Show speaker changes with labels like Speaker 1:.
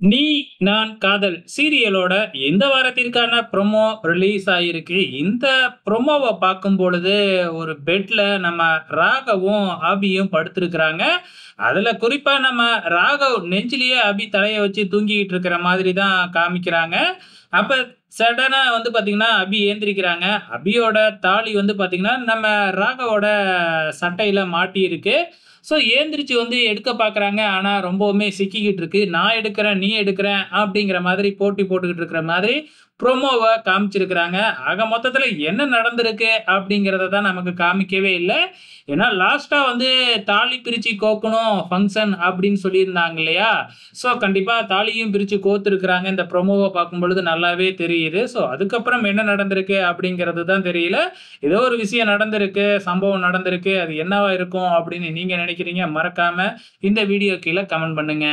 Speaker 1: நீ நான் காதல் சீரியலோட இந்த வாரத்திற்கான ப்ரோமோ ரிலீஸ் ஆயிருக்கு. இந்த ப்ரோமோவ பார்க்கும் பொழுது, ஒரு பெட்ல நம்ம ராகவும், அபியும் படுத்திருக்கிறாங்க. அதுல குறிப்பா நம்ம ராகவ் நெஞ்சிலேயே அபி தலைய வச்சு தூங்கிட்டு இருக்கிற மாதிரி தான் காமிக்கிறாங்க. அப்ப சடனா வந்து பார்த்தீங்கன்னா, அபி எந்திரிக்கிறாங்க. அபியோட தாலி வந்து பார்த்தீங்கன்னா, நம்ம ராகவோட சட்டையில மாட்டியிருக்கு. ஸோ எந்திரிச்சு வந்து எடுக்க பார்க்குறாங்க. ஆனா ரொம்பவுமே சிக்கிக்கிட்டு இருக்கு. நான் எடுக்கிறேன், நீ எடுக்கிறேன் அப்படிங்கிற மாதிரி போட்டி போட்டுக்கிட்டு இருக்கிற மாதிரி ப்ரோமோவ காமிச்சிருக்கிறாங்க. ஆக மொத்தத்தில என்ன நடந்திருக்கு அப்படிங்கிறத தான் நமக்கு காமிக்கவே இல்ல. ஏன்னா லாஸ்ட்டா வந்து தாலி பிரிச்சு கோக்கணும் ஃபங்ஷன் அப்படின்னு சொல்லியிருந்தாங்க இல்லையா? ஸோ கண்டிப்பா தாலியும் பிரிச்சு கோத்துருக்கிறாங்க. இந்த ப்ரோமோவ பார்க்கும்பொழுது நல்லாவே தெரியுது. ஸோ அதுக்கப்புறம் என்ன நடந்திருக்கு அப்படிங்கிறது தான் தெரியல. ஏதோ ஒரு விஷயம் நடந்திருக்கு, சம்பவம் நடந்திருக்கு. அது என்னவா இருக்கும் அப்படின்னு நீங்க நினைக்கிறீங்க? மறக்காம இந்த வீடியோ கீழ கமெண்ட் பண்ணுங்க.